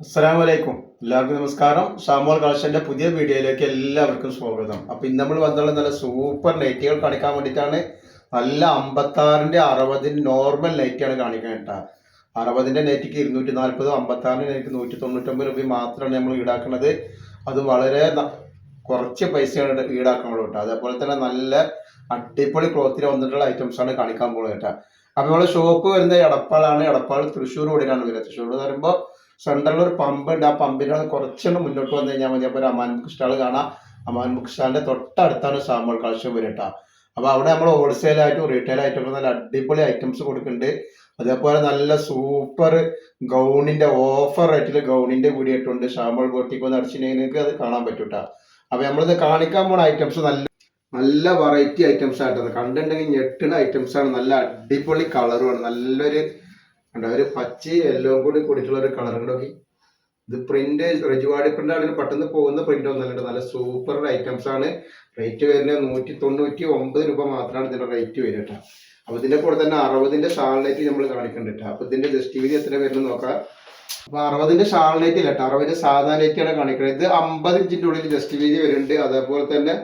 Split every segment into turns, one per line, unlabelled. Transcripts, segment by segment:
അസ്സലാമലൈക്കും. എല്ലാവർക്കും നമസ്കാരം. ഷാമോൾ കളക്ഷന്റെ പുതിയ വീഡിയോയിലേക്ക് എല്ലാവർക്കും സ്വാഗതം. അപ്പൊ ഇന്ന് നമ്മൾ വന്നുള്ള നല്ല സൂപ്പർ നൈറ്റികൾ കാണിക്കാൻ വേണ്ടിയിട്ടാണ്. നല്ല 56ന്റെ 60 നോർമൽ നൈറ്റിയാണ് കാണിക്കാൻ കേട്ടോ. 60ന്റെ നൈറ്റിക്ക് 240, 56ന്റെ നൈറ്റിക്ക് 199 രൂപ മാത്രമാണ് നമ്മൾ ഈടാക്കുന്നത്. അത് വളരെ കുറച്ച് പൈസയാണ് ഈടാക്കുന്നത് കേട്ടോ. അതേപോലെ തന്നെ നല്ല അടിപൊളി ക്ലോത്തിൽ വന്നിട്ടുള്ള ഐറ്റംസ് ആണ് കാണിക്കാൻ പോകുന്നത് കേട്ടോ. അപ്പൊ നമ്മളെ ഷോപ്പ് വരുന്നത് എടപ്പാളാണ്. എടപ്പാൾ തൃശ്ശൂർ റോഡിലാണ് വരുന്നത്. തൃശ്ശൂർ എന്ന് പറയുമ്പോൾ സെൻട്രലിൽ ഒരു പമ്പ് ഉണ്ട്. ആ പമ്പിൻ്റെ കുറച്ചൊന്ന് മുന്നോട്ട് വന്നു കഴിഞ്ഞാൽ മതി. അപ്പോൾ ഒരു അമാൻ ബുക്ക് സ്റ്റാൾ കാണാം. അമാൻ ബുക്ക് സ്റ്റാളിന്റെ തൊട്ടടുത്താണ് ഷാമോൾ കളക്ഷൻ വരട്ടാ. അപ്പോൾ അവിടെ നമ്മൾ ഹോൾസെയിലായിട്ടും റീറ്റെയിൽ ആയിട്ടൊക്കെ നല്ല അടിപൊളി ഐറ്റംസ് കൊടുക്കുന്നുണ്ട്. അതേപോലെ നല്ല സൂപ്പർ ഗൗണിന്റെ ഓഫർ റേറ്റിൽ ഗൗണിന്റെ വീഡിയോ ഇട്ടുണ്ട്. ഷാമോൾ ബോട്ടിക്ക് വന്ന് അടിച്ചിട്ടുണ്ടെങ്കിൽ അത് കാണാൻ പറ്റൂട്ടാ. അപ്പോൾ നമ്മളിത് കാണിക്കാൻ പോണ ഐറ്റംസ് നല്ല നല്ല വെറൈറ്റി ഐറ്റംസ് ആയിട്ടത് കണ്ടിട്ടുണ്ടെങ്കിൽ ഞെട്ടുന്ന ഐറ്റംസ് ആണ്. നല്ല അടിപൊളി കളറുമാണ്. നല്ലൊരു ഒരു പച്ച യെല്ലോ കൂടി കൂടിയിട്ടുള്ള ഒരു കളർ നോക്കി. ഇത് പ്രിന്റ് റെജുവാടി പ്രിന്റ് ആണെങ്കിൽ പെട്ടെന്ന് പോകുന്ന പ്രിന്റ് ഒന്നല്ല. നല്ല സൂപ്പർ ഐറ്റംസ് ആണ്. റേറ്റ് വരുന്നത് 199 രൂപ മാത്രമാണ് ഇതിന്റെ റേറ്റ് വരിക കേട്ടോ. അപ്പൊ ഇതിന്റെ കൂടെ തന്നെ 60ന്റെ ഷാൾനൈറ്റ് നമ്മൾ കാണിക്കുന്നുണ്ട്. അപ്പൊ ഇതിന്റെ ജസ്റ്റ് വീതി എത്ര വരുന്നത് നോക്കാം. അപ്പൊ 60ന്റെ ഷാൾനൈറ്റ് ഇല്ല കേട്ടോ, 60ന്റെ സാധാ നൈറ്റിയാണ് കാണിക്കുന്നത്. ഇത് 50 ഇഞ്ചിന്റെ ഉള്ളിൽ ജസ്റ്റ് വീതി വരുന്നുണ്ട്. അതേപോലെ തന്നെ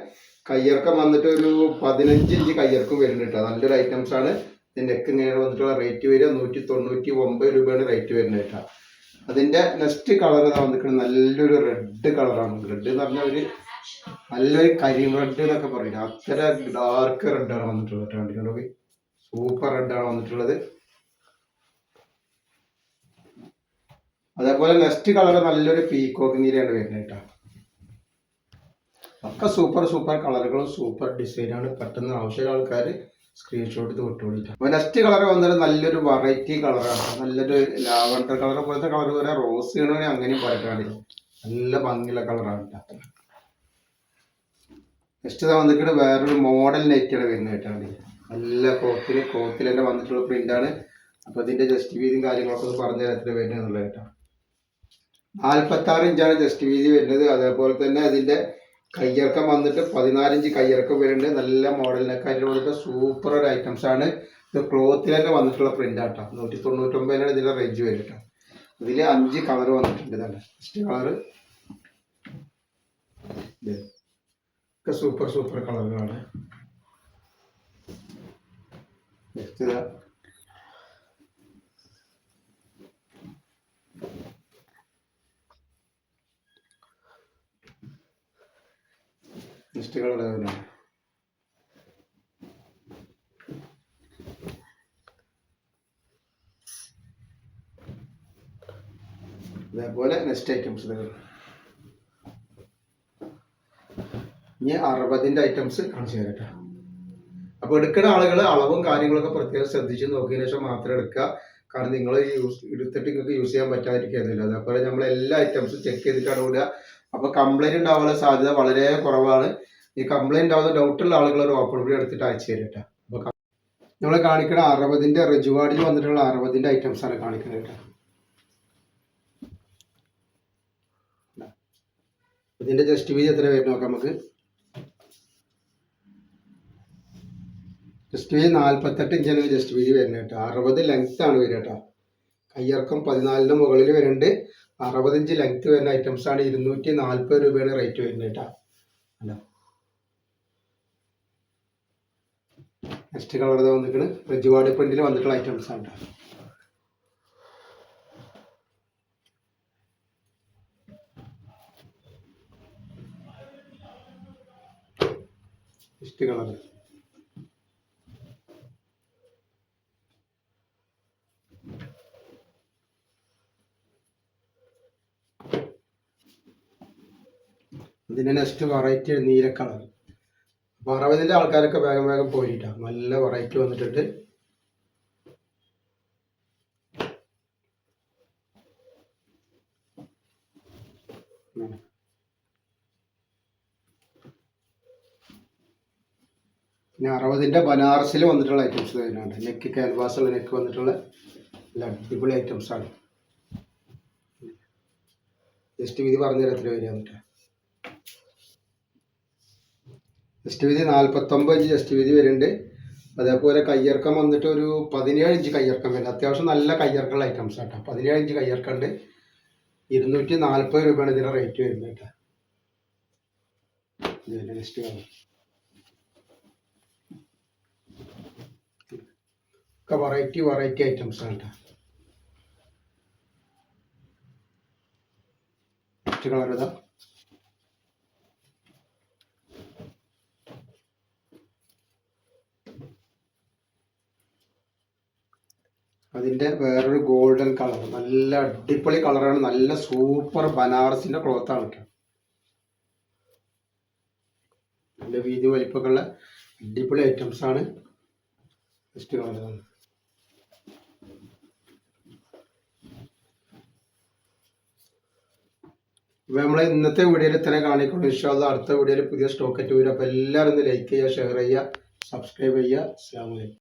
കയ്യിറക്കം വന്നിട്ട് ഒരു 15 ഇഞ്ച് കയ്യിറക്കം വരുന്നുണ്ട് കേട്ടോ. നല്ലൊരു ഐറ്റംസ് ആണ്. നെക്ക് ഇങ്ങനെ വന്നിട്ടുള്ള റേറ്റ് വരിക 199 രൂപയാണ് റേറ്റ് വരുന്നത് കേട്ടോ. അതിന്റെ നെക്സ്റ്റ് കളർ വന്നിട്ടുണ്ട് നല്ലൊരു റെഡ് കളറാണ്. റെഡ് എന്ന് പറഞ്ഞാൽ ഒരു നല്ലൊരു കരിം റെഡ് എന്നൊക്കെ പറയില്ല, അത്ര ഡാർക്ക് റെഡാണ് വന്നിട്ടുള്ളത് കേട്ടോ. സൂപ്പർ റെഡാണ് വന്നിട്ടുള്ളത്. അതേപോലെ നെക്സ്റ്റ് കളർ നല്ലൊരു പീക്കോക്ക് നീലയാണ് വരുന്നത് കേട്ടോ. ഒക്കെ സൂപ്പർ സൂപ്പർ കളറുകളും സൂപ്പർ ഡിസൈനാണ്. പെട്ടെന്ന് ആവശ്യമുള്ള ആൾക്കാർ സ്ക്രീൻഷോട്ട് ഇത് വിട്ടുകൊടുക്കാം. അപ്പോൾ നെക്സ്റ്റ് കളർ വന്നിട്ട് നല്ലൊരു വെറൈറ്റി കളറാണ്. നല്ലൊരു ലാവണ്ടർ കളർ പോലത്തെ കളർ പോലെ റോസ് ചെയ്യണമെങ്കിൽ അങ്ങനെയും പറയാൻ നല്ല ഭംഗിയുള്ള കളറാണ് കേട്ടോ. നെക്സ്റ്റ് വന്നിട്ട് വേറൊരു മോഡൽ നെറ്റാണ് വരുന്നത് കേട്ടാണ്. നല്ല കോത്തിൽ തന്നെ വന്നിട്ടുള്ള പ്രിന്റാണ്. അപ്പോൾ ഇതിന്റെ ജസ്റ്റ് വീതിയും കാര്യങ്ങളൊക്കെ ഒന്ന് പറഞ്ഞു തരാൻ എത്ര വരുന്നത് എന്നുള്ളത് കേട്ടോ. 46 ഇഞ്ചാണ് ജസ്റ്റ് വീതി വരുന്നത്. അതേപോലെ തന്നെ അതിന്റെ കയ്യിറക്കം വന്നിട്ട് 14 ഇഞ്ച് കയ്യിറക്കം വരുന്നുണ്ട്. നല്ല മോഡലിനൊക്കെ അതിൽ വന്നിട്ട് സൂപ്പർ ഒരു ഐറ്റംസ് ആണ്. ഇത് ക്ലോത്തിൽ തന്നെ വന്നിട്ടുള്ള പ്രിന്റ് ആട്ടോ. 199 ഇതിന്റെ റേഞ്ച് വരും കേട്ടോ. ഇതിൽ 5 കളർ വന്നിട്ടുണ്ട്. തന്നെ ഫസ്റ്റ് കളർ ഒക്കെ സൂപ്പർ സൂപ്പർ കളറുകളാണ്. നെക്സ്റ്റ് നെക്സ്റ്റ് കളർ അതേപോലെ നെക്സ്റ്റ് ഐറ്റംസ് ഇനി 60ന്റെ ഐറ്റംസ് കാണിച്ചു തരാം കേട്ടോ. അപ്പോൾ എടുക്കുന്ന ആളുകൾ അളവും കാര്യങ്ങളൊക്കെ പ്രത്യേകം ശ്രദ്ധിച്ച് നോക്കിയതിനു ശേഷം മാത്രം എടുക്കുക. കാരണം നിങ്ങൾ എടുത്തിട്ട് നിങ്ങൾക്ക് യൂസ് ചെയ്യാൻ പറ്റാതിരിക്കുന്നില്ല. അതേപോലെ നമ്മൾ എല്ലാ ഐറ്റംസും ചെക്ക് ചെയ്തിട്ടാണ് വിടുക. അപ്പോൾ കംപ്ലൈന്റ് ഉണ്ടാവാനുള്ള സാധ്യത വളരെ കുറവാണ്. ഈ കംപ്ലൈന്റ് ആവുന്ന ഡൗട്ടുള്ള ആളുകൾ ഒരു ഓപ്പൺ വീഡിയോ എടുത്തിട്ട് അയച്ചു തരും കേട്ടോ. അപ്പോൾ നമ്മൾ കാണിക്കുന്ന 60ന്റെ റെജുവാഡിൽ വന്നിട്ടുള്ള 60ന്റെ ഐറ്റംസ് ആണ് കാണിക്കുന്നത് കേട്ടോ. ഇതിന്റെ ജസ്റ്റ് വീതി എത്ര വരും നോക്കാം നമുക്ക്. ജസ്റ്റ് വീതി 48 ഇഞ്ചാണ് ജസ്റ്റ് വീതി വരുന്നത് കേട്ടോ. 60 ലെങ്ത് ആണ് വരിക കേട്ടോ. കയ്യിറക്കം 14ന്റെ മുകളിൽ വരുന്നുണ്ട്. 60 ഇഞ്ച് ലെങ്ത് വരുന്ന ഐറ്റംസ് ആണ്. 240 രൂപയാണ് റേറ്റ് വരുന്നത് കേട്ടോ. അല്ല നെക്സ്റ്റ് കളർ വന്നിട്ട് റെജുവാഡ് പ്രിന്റിൽ വന്നിട്ടുള്ള ഐറ്റംസ് ആണ്. നെക്സ്റ്റ് കളർ ഇതിന്റെ നെക്സ്റ്റ് വെറൈറ്റി നീല കളർ. 60ന്റെ ആൾക്കാരൊക്കെ വേഗം വേഗം പോയിട്ടാ. നല്ല വെറൈറ്റി വന്നിട്ടുണ്ട്. പിന്നെ 60ന്റെ ബനാറസിൽ വന്നിട്ടുള്ള ഐറ്റംസ് വരുന്നുണ്ട്. നെക്ക് ക്യാൻവാസുള്ള നെക്ക് വന്നിട്ടുള്ള നല്ല അടിപൊളി ഐറ്റംസ് ആണ്. ജസ്റ്റ് വീതി പറഞ്ഞു തരാം എത്ര വരിക എന്നിട്ട്. ജസ്റ്റ് വീതി 49 ഇഞ്ച് ജസ്റ്റ് വീതി വരുന്നുണ്ട്. അതേപോലെ കയ്യിറക്കം വന്നിട്ട് ഒരു 17 ഇഞ്ച് കയ്യിറക്കം വരുന്നത്. അത്യാവശ്യം നല്ല കയ്യിറക്കമുള്ള ഐറ്റംസ് ആട്ടോ. 17 ഇഞ്ച് കയ്യിറക്കമുണ്ട്. 240 രൂപയാണ് ഇതിൻ്റെ റേറ്റ് വരുന്നത് കേട്ടോ. നെക്സ്റ്റ് കളർ ഒക്കെ വെറൈറ്റി ഐറ്റംസ് ആണ് കേട്ടോ. നെക്സ്റ്റ് കളർ ഇതാ. അതിൻ്റെ വേറൊരു ഗോൾഡൻ കളർ, നല്ല അടിപൊളി കളറാണ്, നല്ല സൂപ്പർ ബനാറസിൻ്റെ ക്ലോത്താണ് കേട്ടോ. നല്ല വീതി വലിപ്പമൊക്കെ ഉള്ള അടിപൊളി ഐറ്റംസ് ആണ്. നെക്സ്റ്റ് കളർ അപ്പോൾ നമ്മളെ ഇന്നത്തെ വീഡിയോയിൽ ഇത്ര കാണിക്കുള്ളൂ. ഇൻഷാ അല്ലാഹ് അടുത്ത വീഡിയോയിൽ പുതിയ സ്റ്റോക്ക് ആയിട്ട് വരും. അപ്പോൾ എല്ലാവരും ഒന്ന് ലൈക്ക് ചെയ്യുക, ഷെയർ ചെയ്യുക, സബ്സ്ക്രൈബ് ചെയ്യുക. അസ്സലാമു അലൈക്കും.